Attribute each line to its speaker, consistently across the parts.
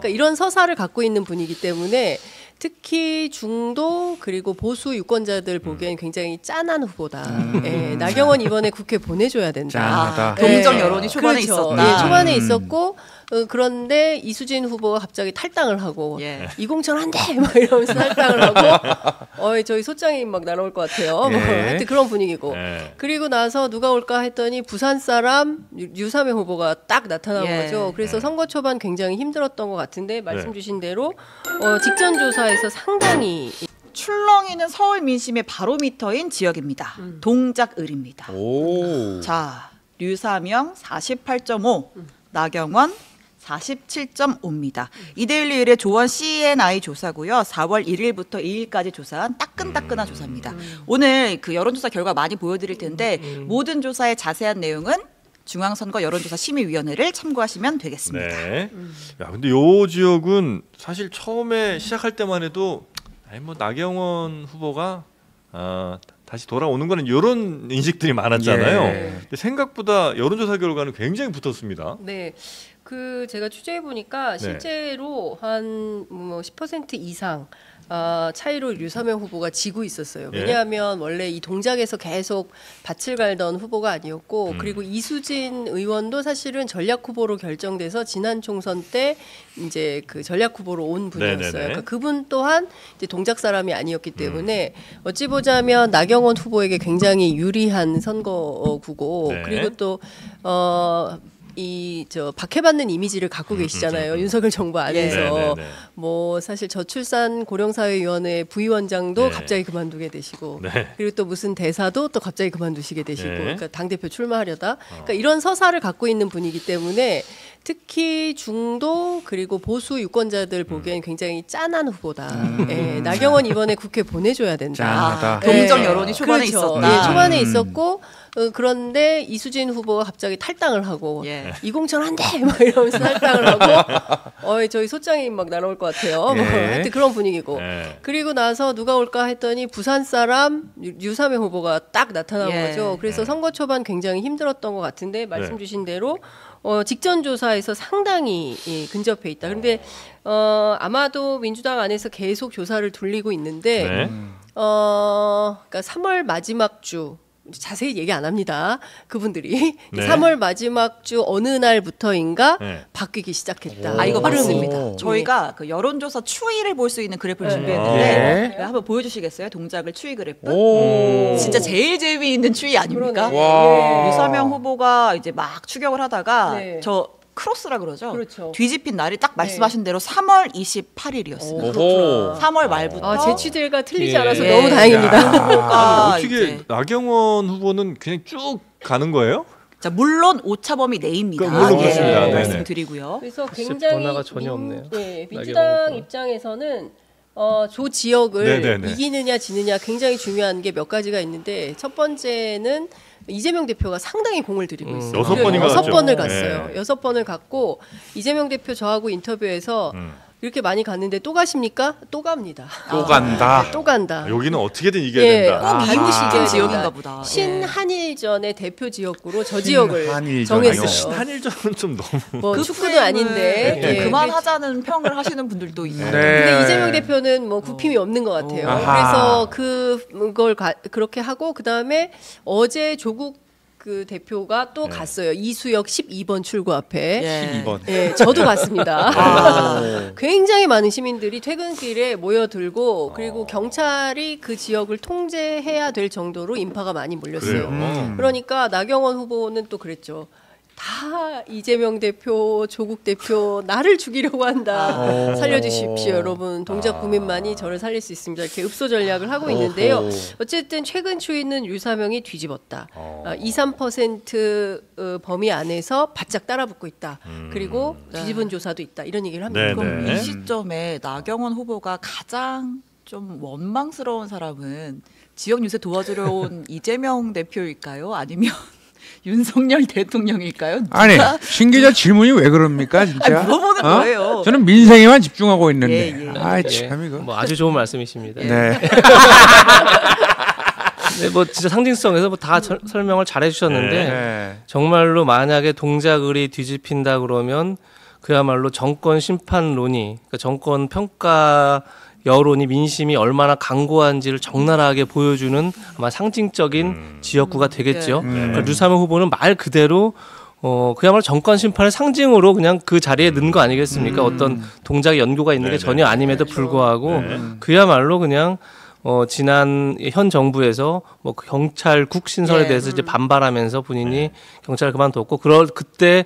Speaker 1: 그러니까 이런 서사를 갖고 있는 분이기 때문에 특히 중도 그리고 보수 유권자들 보기엔 굉장히 짠한 후보다. 예, 나경원 이번에 국회 보내줘야 된다.
Speaker 2: 동정 여론이 초반에
Speaker 1: 그렇죠.
Speaker 2: 있었다.
Speaker 1: 예, 초반에 있었고 그런데 이수진 후보가 갑자기 탈당을 하고 이공천 안 돼! 막 이러면서 탈당을 하고 저희 소장이 막 날아올 것 같아요. 하여튼 그런 분위기고. 그리고 나서 누가 올까 했더니 부산 사람 유사명 후보가 딱 나타난 거죠. 그래서 선거 초반 굉장히 힘들었던 것 같은데 말씀 주신 대로 직전 조사에서 상당히
Speaker 2: 출렁이는 서울 민심의 바로미터인 지역입니다. 동작을입니다. 자, 류사명 48.5, 나경원 47.5입니다. 이데일리의 조원 CNI 조사고요. 4월 1일부터 2일까지 조사한 따끈따끈한 조사입니다. 오늘 그 여론조사 결과 많이 보여드릴 텐데 모든 조사의 자세한 내용은 중앙선거 여론조사 심의위원회를 참고하시면 되겠습니다.
Speaker 3: 네. 야, 근데 요 지역은 사실 처음에 시작할 때만 해도 뭐 나경원 후보가 다시 돌아오는 거는 이런 인식들이 많았잖아요. 근데 생각보다 여론조사 결과는 굉장히 붙었습니다.
Speaker 1: 네. 제가 취재해 보니까 실제로 한 10% 이상 차이로 류사명 후보가 지고 있었어요. 왜냐하면 원래 이 동작에서 계속 밭을 갈던 후보가 아니었고 그리고 이수진 의원도 사실은 전략 후보로 결정돼서 지난 총선 때 이제 그 전략 후보로 온 분이었어요. 그러니까 그분 또한 이제 동작 사람이 아니었기 때문에 어찌 보자면 나경원 후보에게 굉장히 유리한 선거구고 그리고 또 박해받는 이미지를 갖고 계시잖아요. 윤석열 정부 안에서 뭐 사실 저출산 고령사회위원회 부위원장도 갑자기 그만두게 되시고 그리고 또 무슨 대사도 또 갑자기 그만두시게 되시고 그러니까 당대표 출마하려다 그러니까 이런 서사를 갖고 있는 분이기 때문에 특히 중도 그리고 보수 유권자들 보기엔 굉장히 짠한 후보다. 예, 나경원 이번에 국회 보내줘야 된다.
Speaker 2: 동정 여론이 초반에 있었다.
Speaker 1: 초반에 있었고 그런데 이수진 후보가 갑자기 탈당을 하고 이공천 안 돼! 막 이러면서 탈당을 하고 저희 소장이 막 날아올 것 같아요. 하여튼 그런 분위기고. 그리고 나서 누가 올까 했더니 부산 사람 유사명 후보가 딱 나타난 거죠. 그래서 선거 초반 굉장히 힘들었던 것 같은데 말씀 주신 대로 직전 조사에서 상당히 근접해 있다. 그런데 아마도 민주당 안에서 계속 조사를 돌리고 있는데 그러니까 3월 마지막 주 자세히 얘기 안 합니다. 그분들이 3월 마지막 주 어느 날부터인가 바뀌기 시작했다.
Speaker 2: 이거 맞습니다. 저희가 그 여론조사 추이를 볼 수 있는 그래프를 준비했는데 한번 보여주시겠어요? 동작을 추이 그래프. 진짜 제일 재미있는 추이 아닙니까? 유사명 후보가 이제 막 추격을 하다가 저 크로스라 그러죠. 뒤집힌 날이 딱 말씀하신 대로 3월 28일이었습니다. 3월 말부터
Speaker 1: 제 취재가 틀리지 않아서 너무 다행입니다.
Speaker 3: 어떻게 나경원 후보는 그냥 쭉 가는 거예요?
Speaker 2: 자, 물론 오차범위 내입니다.
Speaker 3: 물론 그렇습니다.
Speaker 2: 말씀드리고요.
Speaker 1: 그래서 굉장히
Speaker 4: 변화가 전혀 없네요.
Speaker 1: 민주당 입장에서는 조 지역을 이기느냐 지느냐 굉장히 중요한 게 몇 가지가 있는데 첫 번째는 이재명 대표가 상당히 공을 들이고 있어요. 6번을 갔어요. 6번을 갔고 이재명 대표 저하고 인터뷰에서 이렇게 많이 갔는데 또 가십니까? 또 갑니다.
Speaker 5: 또 간다.
Speaker 1: 또 간다.
Speaker 3: 여기는 어떻게든 이겨야 된다.
Speaker 2: 꼭 이기고 싶은 지역인가 보다.
Speaker 1: 신한일전의 대표 지역구로 저 지역을 정했어요.
Speaker 3: 신한일전은 좀 너무
Speaker 1: 뭐 축구도 아닌데
Speaker 2: 그만하자는 평을 하시는 분들도 있고.
Speaker 1: 근데 이재명 대표는 뭐 굽힘이 없는 것 같아요. 그래서 그걸 그렇게 하고 그 다음에 어제 조국 그 대표가 또 갔어요. 이수역 12번 출구 앞에.
Speaker 5: 12번.
Speaker 1: 저도 갔습니다. 굉장히 많은 시민들이 퇴근길에 모여들고 그리고 경찰이 그 지역을 통제해야 될 정도로 인파가 많이 몰렸어요. 그러니까 나경원 후보는 또 그랬죠. 다 이재명 대표, 조국 대표 나를 죽이려고 한다. 살려주십시오, 여러분. 동작 구민만이 저를 살릴 수 있습니다. 이렇게 읍소 전략을 하고 있는데요. 어쨌든 최근 추이는 유사명이 뒤집었다. 2~3% 범위 안에서 바짝 따라붙고 있다. 그리고 뒤집은 조사도 있다. 이런 얘기를 합니다.
Speaker 2: 그럼 이 시점에 나경원 후보가 가장 좀 원망스러운 사람은 지역 유세 도와주러 온 이재명 대표일까요? 아니면 윤석열 대통령일까요?
Speaker 5: 아니, 신 기자 질문이 왜 그럽니까, 진짜?
Speaker 2: 물어보는 거예요.
Speaker 5: 저는 민생에만 집중하고 있는데. 참 이거.
Speaker 4: 뭐 아주 좋은 말씀이십니다.
Speaker 5: 네.
Speaker 4: 뭐 진짜 상징성에서 뭐 다 설명을 잘 해주셨는데 정말로 만약에 동작을이 뒤집힌다 그러면 그야말로 정권 심판론이, 그러니까 정권 평가 여론이 민심이 얼마나 강고한지를 적나라하게 보여주는 아마 상징적인 지역구가 되겠죠. 그러니까 류사명 후보는 말 그대로 그야말로 정권 심판의 상징으로 그냥 그 자리에 넣은 거 아니겠습니까? 어떤 동작의 연고가 있는 게 전혀 아님에도 불구하고 그야말로 그냥 지난 현 정부에서 뭐 경찰국 신설에 대해서 이제 반발하면서 본인이 경찰을 그만뒀고 그때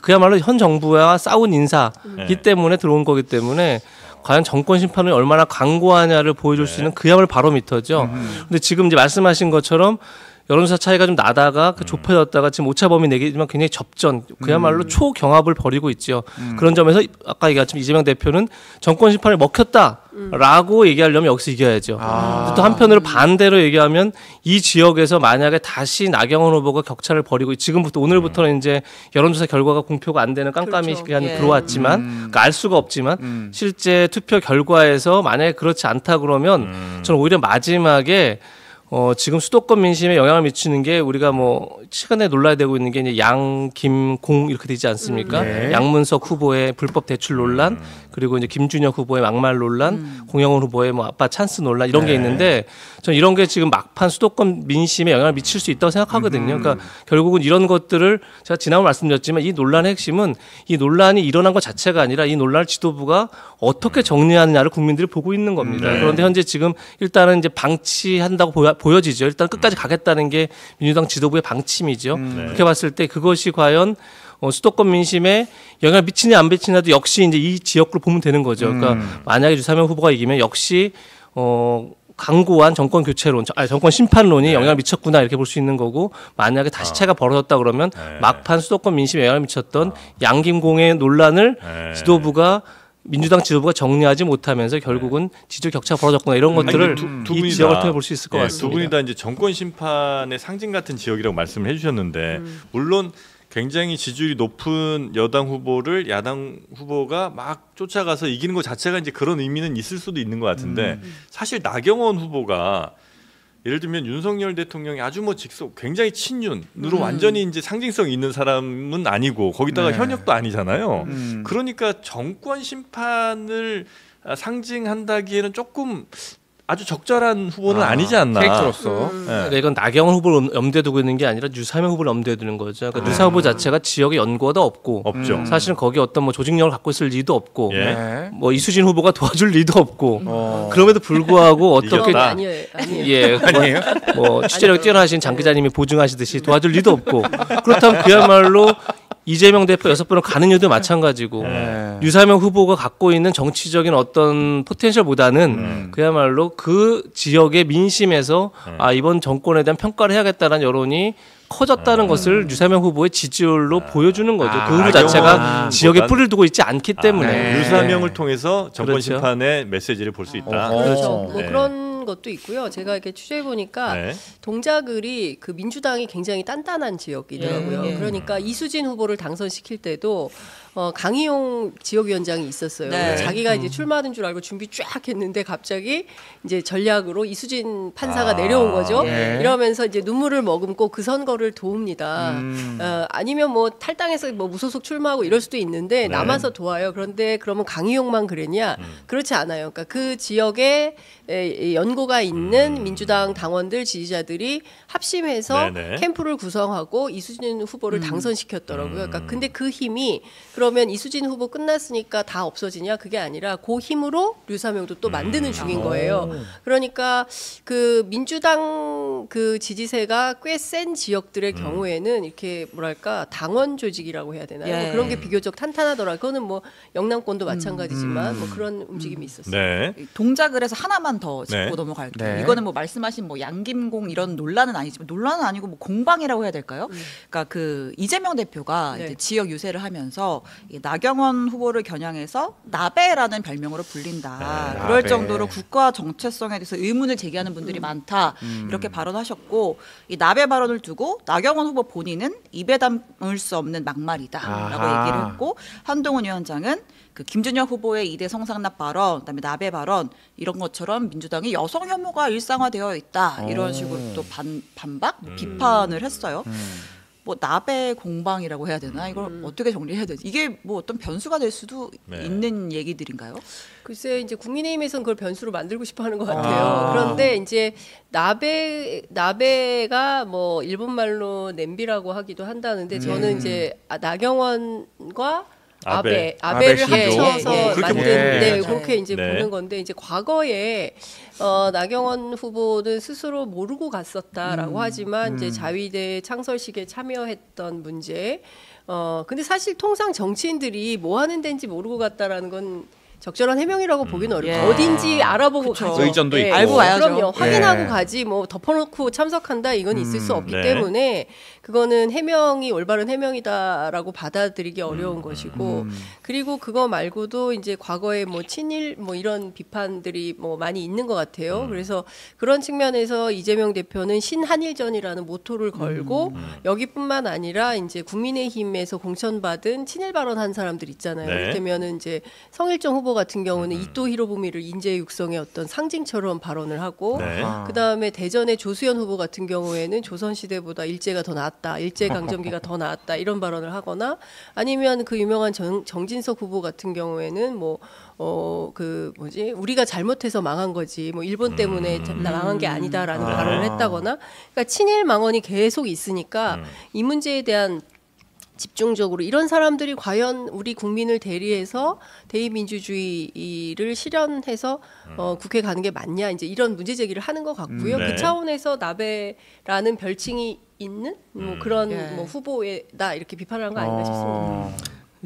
Speaker 4: 그야말로 현 정부와 싸운 인사이기 때문에 들어온 거기 때문에 과연 정권 심판이 얼마나 강고하냐를 보여줄 수 있는 그야말로 바로미터죠. 근데 지금 이제 말씀하신 것처럼 여론조사 차이가 좀 나다가 좁혀졌다가 지금 오차범위 내기지만 굉장히 접전, 그야말로 초경합을 벌이고 있죠. 그런 점에서 아까 얘기했지만 이재명 대표는 정권 심판을 먹혔다라고 얘기하려면 여기서 이겨야죠. 또 한편으로 반대로 얘기하면 이 지역에서 만약에 다시 나경원 후보가 격차를 벌이고 지금부터 오늘부터는 이제 여론조사 결과가 공표가 안 되는 깜깜이 시간이 들어왔지만 그러니까 알 수가 없지만 실제 투표 결과에서 만약에 그렇지 않다 그러면 저는 오히려 마지막에 지금 수도권 민심에 영향을 미치는 게 우리가 뭐 최근에 논란이 되고 있는 게 이제 양, 김, 공 이렇게 되지 않습니까? 양문석 후보의 불법 대출 논란, 그리고 이제 김준혁 후보의 막말 논란, 공영훈 후보의 뭐 아빠 찬스 논란 이런 게 있는데 저는 이런 게 지금 막판 수도권 민심에 영향을 미칠 수 있다고 생각하거든요. 그러니까 결국은 이런 것들을 제가 지난번 말씀드렸지만 이 논란의 핵심은 이 논란이 일어난 것 자체가 아니라 이 논란을 지도부가 어떻게 정리하느냐를 국민들이 보고 있는 겁니다. 그런데 현재 지금 일단은 이제 방치한다고 보여지죠. 일단 끝까지 가겠다는 게 민주당 지도부의 방침이죠. 그렇게 봤을 때 그것이 과연 수도권 민심에 영향을 미치냐 안 미치냐도 역시 이제 이 지역구로 보면 되는 거죠. 그러니까 만약에 류사명 후보가 이기면 역시 강고한 정권 교체론, 정권 심판론이 영향을 미쳤구나 이렇게 볼 수 있는 거고, 만약에 다시 차이가 벌어졌다 그러면 막판 수도권 민심에 영향을 미쳤던 양김공의 논란을 민주당 지도부가 정리하지 못하면서 결국은 지지율 격차가 벌어졌구나 이런 것들을 이 지역을 통해 볼 수 있을 것 같습니다.
Speaker 3: 두 분이 다 이제 정권 심판의 상징 같은 지역이라고 말씀을 해주셨는데 물론 굉장히 지지율이 높은 여당 후보를 야당 후보가 막 쫓아가서 이기는 것 자체가 이제 그런 의미는 있을 수도 있는 것 같은데 사실 나경원 후보가 예를 들면 윤석열 대통령이 아주 뭐 굉장히 친윤으로 완전히 이제 상징성 있는 사람은 아니고 거기다가 현역도 아니잖아요. 그러니까 정권 심판을 상징한다기에는 조금 아주 적절한 후보는 아니지 않나.
Speaker 5: 캐릭터로서.
Speaker 4: 그러니까 이건 나경원 후보를 염두에 두고 있는 게 아니라 류사명 후보를 염두에 두는 거죠. 그러니까 류사 후보 자체가 지역에 연고도 없고, 사실은 거기 어떤 뭐 조직력을 갖고 있을 리도 없고, 뭐 이수진 후보가 도와줄 리도 없고, 그럼에도 불구하고 어떻게
Speaker 1: 아니에요.
Speaker 4: 뭐 취재력이 뛰어나신 장 기자님이 보증하시듯이 도와줄 리도 없고, 그렇다면 그야말로 이재명 대표 6번을 가는 이유도 마찬가지고 류사명 후보가 갖고 있는 정치적인 어떤 포텐셜보다는 그야말로 그 지역의 민심에서 이번 정권에 대한 평가를 해야겠다는 여론이 커졌다는 것을 류사명 후보의 지지율로 보여주는 거죠. 그 후보 자체가 지역에 뿌리를 두고 있지 않기 때문에
Speaker 3: 류사명을 통해서 정권 심판의 메시지를 볼 수 있다.
Speaker 1: 그렇죠. 뭐 그런 것도 있고요. 제가 이렇게 취재해 보니까 동작을이 그 민주당이 굉장히 단단한 지역이더라고요. 그러니까 이수진 후보를 당선시킬 때도 강희용 지역위원장이 있었어요. 자기가 이제 출마하는 줄 알고 준비 쫙 했는데 갑자기 이제 전략으로 이수진 판사가 내려온 거죠. 이러면서 이제 눈물을 머금고 그 선거를 도웁니다. 아니면 뭐 탈당해서 뭐 무소속 출마하고 이럴 수도 있는데 남아서 도와요. 그런데 그러면 강희용만 그랬냐? 그렇지 않아요. 그러니까 그 지역에 연고가 있는 민주당 당원들 지지자들이 합심해서 캠프를 구성하고 이수진 후보를 당선시켰더라고요. 그러니까 근데 그 힘이 그러면 이수진 후보 끝났으니까 다 없어지냐? 그게 아니라 그 힘으로 류사명도 또 만드는 중인 거예요. 그러니까 그 민주당 그 지지세가 꽤 센 지역들의 경우에는 이렇게 뭐랄까 당원 조직이라고 해야 되나요? 뭐 그런 게 비교적 탄탄하더라고요. 그거는 뭐 영남권도 마찬가지지만 뭐 그런 움직임이 있었어요.
Speaker 2: 동작을 해서 하나만 더 짚고 넘어갈게요. 이거는 뭐 말씀하신 뭐 양김공 이런 논란은 아니지만 논란은 아니고 뭐 공방이라고 해야 될까요? 그러니까 그 이재명 대표가 이제 지역 유세를 하면서 나경원 후보를 겨냥해서 나베라는 별명으로 불린다. 그럴 정도로 국가 정체성에 대해서 의문을 제기하는 분들이 많다. 이렇게 발언하셨고 이 나베 발언을 두고 나경원 후보 본인은 입에 담을 수 없는 막말이다라고 얘기를 했고 한동훈 위원장은 그 김준혁 후보의 2대 성상납 발언, 그다음에 나베 발언 이런 것처럼 민주당이 여성 혐오가 일상화되어 있다 이런 식으로 또 반박, 비판을 했어요. 뭐 나베 공방이라고 해야 되나? 이걸 어떻게 정리해야 되지? 이게 뭐 어떤 변수가 될 수도 있는 얘기들인가요?
Speaker 1: 글쎄 이제 국민의힘에서는 그걸 변수로 만들고 싶어하는 것 같아요. 그런데 이제 나베가 뭐 일본말로 냄비라고 하기도 한다는데 저는 이제 나경원과 아베를 합쳐서 만든 그렇게 이제 보는 건데 이제 과거에 나경원 후보는 스스로 모르고 갔었다라고 하지만 이제 자위대 창설식에 참여했던 문제. 근데 사실 통상 정치인들이 뭐 하는 데인지 모르고 갔다라는 건 적절한 해명이라고 보기는 어렵죠. 어딘지 알아보고 가죠.
Speaker 5: 의전도 있고.
Speaker 1: 알고 와야죠. 그럼요. 확인하고 가지 뭐 덮어놓고 참석한다 이건 있을 수 없기 때문에 그거는 해명이 올바른 해명이다라고 받아들이기 어려운 것이고 그리고 그거 말고도 이제 과거에 뭐 친일 뭐 이런 비판들이 뭐 많이 있는 것 같아요. 그래서 그런 측면에서 이재명 대표는 신한일전이라는 모토를 걸고 여기뿐만 아니라 이제 국민의힘에서 공천받은 친일 발언한 사람들 있잖아요. 이를테면은 이제 성일정 후보 같은 경우는 이토 히로부미를 인재 육성의 어떤 상징처럼 발언을 하고 그다음에 대전의 조수현 후보 같은 경우에는 조선시대보다 일제가 더 낫다, 일제강점기가 더 나았다 이런 발언을 하거나 아니면 그 유명한 정진석 후보 같은 경우에는 뭐 우리가 잘못해서 망한 거지 뭐 일본 때문에 망한 게 아니다라는 발언을 했다거나 그러니까 친일 망언이 계속 있으니까 이 문제에 대한 집중적으로 이런 사람들이 과연 우리 국민을 대리해서 대의민주주의를 실현해서 국회 가는 게 맞냐 이제 이런 문제 제기를 하는 것 같고요. 그 차원에서 나베라는 별칭이 있는 뭐 그런 뭐 후보에다 이렇게 비판을 한 거 아닌가 싶습니다.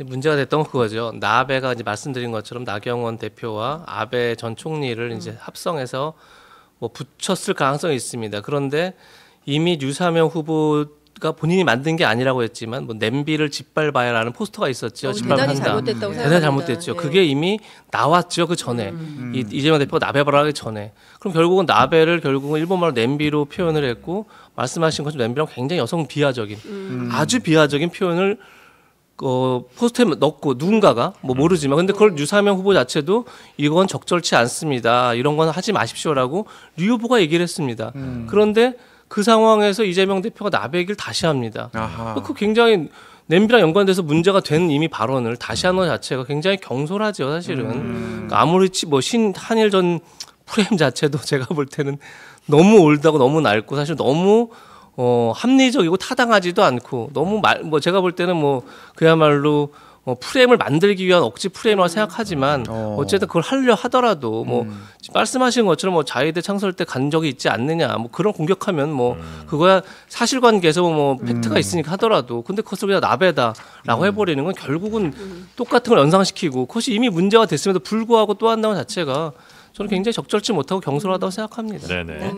Speaker 4: 문제가 됐던 그거죠. 나베가 이제 말씀드린 것처럼 나경원 대표와 아베 전 총리를 이제 합성해서 뭐 붙였을 가능성이 있습니다. 그런데 이미 유사명 후보가 본인이 만든 게 아니라고 했지만 뭐 냄비를 짓밟아야라는 포스터가 있었죠.
Speaker 1: 대단히 잘못됐다고 생각합니다.
Speaker 4: 대단히 잘못됐죠. 그게 이미 나왔죠. 그 전에 이재명 대표가 나베바라 하기 전에. 그럼 결국은 나베를 결국은 일본말로 냄비로 표현을 했고 말씀하신 것처럼 냄비랑 굉장히 여성 비하적인 아주 비하적인 표현을 포스트에 넣고 누군가가 뭐 모르지만 근데 그걸 유사명 후보 자체도 이건 적절치 않습니다. 이런 건 하지 마십시오라고 류 후보가 얘기를 했습니다. 그런데 그 상황에서 이재명 대표가 나베 얘기를 다시 합니다. 그 굉장히 냄비랑 연관돼서 문제가 된 이미 발언을 다시 하는 것 자체가 굉장히 경솔하죠, 사실은. 그러니까 아무리 뭐 신한일전 프레임 자체도 제가 볼 때는 너무 올드하고 너무 낡고 사실 너무 합리적이고 타당하지도 않고 너무 뭐 제가 볼 때는 뭐 그야말로 프레임을 만들기 위한 억지 프레임이라고 생각하지만 어쨌든 그걸 하려 하더라도 뭐 말씀하신 것처럼 뭐 자위대 창설 때 간 적이 있지 않느냐 뭐 그런 공격하면 뭐 그거야 사실관계에서 뭐 팩트가 있으니까 하더라도 근데 그것을 그냥 나베다라고 해버리는 건 결국은 똑같은 걸 연상시키고 그것이 이미 문제가 됐음에도 불구하고 또 한다는 자체가 저는 굉장히 적절치 못하고 경솔하다고 생각합니다.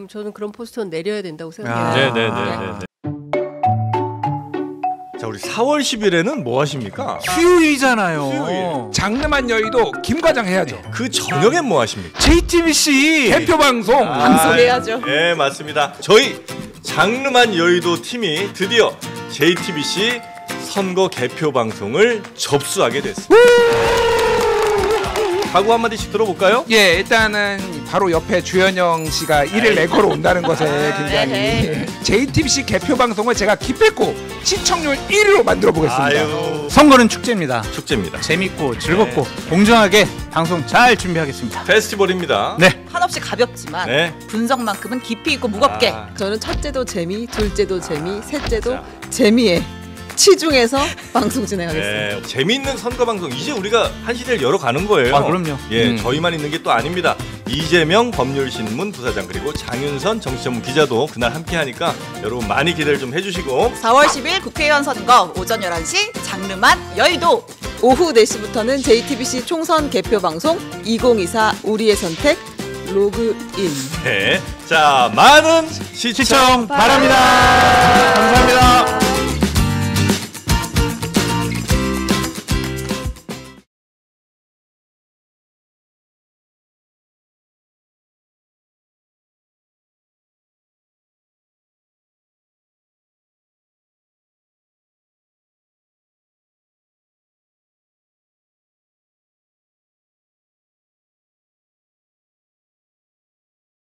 Speaker 1: 저는 그런 포스터는 내려야 된다고 생각해요.
Speaker 3: 네네네. 자, 우리 4월 10일에는 뭐 하십니까?
Speaker 5: 수요일이잖아요.
Speaker 3: 수요일.
Speaker 5: 장르만 여의도 김과장 해야죠.
Speaker 3: 그 저녁엔 뭐 하십니까?
Speaker 5: JTBC 대표 방송.
Speaker 2: 방송해야죠.
Speaker 3: 네, 맞습니다. 저희 장르만 여의도 팀이 드디어 JTBC 선거 개표 방송을 접수하게 됐습니다. 각오 한마디씩 들어볼까요?
Speaker 5: 예, 일단은 바로 옆에 주현영 씨가 이를 내걸어 온다는 것에 굉장히 JTBC 개표 방송을 제가 기필코 시청률 1위로 만들어 보겠습니다.
Speaker 6: 선거는 축제입니다.
Speaker 3: 축제입니다.
Speaker 6: 재밌고 즐겁고 공정하게 방송 잘 준비하겠습니다.
Speaker 3: 페스티벌입니다.
Speaker 6: 네.
Speaker 2: 한없이 가볍지만 분석만큼은 깊이 있고 무겁게.
Speaker 1: 저는 첫째도 재미, 둘째도 재미, 셋째도 재미에 치중해서 방송 진행하겠습니다.
Speaker 3: 재미있는 선거 방송 이제 우리가 한 시대를 열어가는 거예요.
Speaker 6: 그럼요.
Speaker 3: 저희만 있는 게 또 아닙니다. 이재명 법률신문 부사장 그리고 장윤선 정치전문 기자도 그날 함께하니까 여러분 많이 기대를 좀 해주시고
Speaker 2: 4월 10일 국회의원 선거 오전 11시 장르만 여의도
Speaker 1: 오후 4시부터는 JTBC 총선 개표 방송 2024 우리의 선택 로그인.
Speaker 3: 자, 많은 시청 바랍니다. 감사합니다.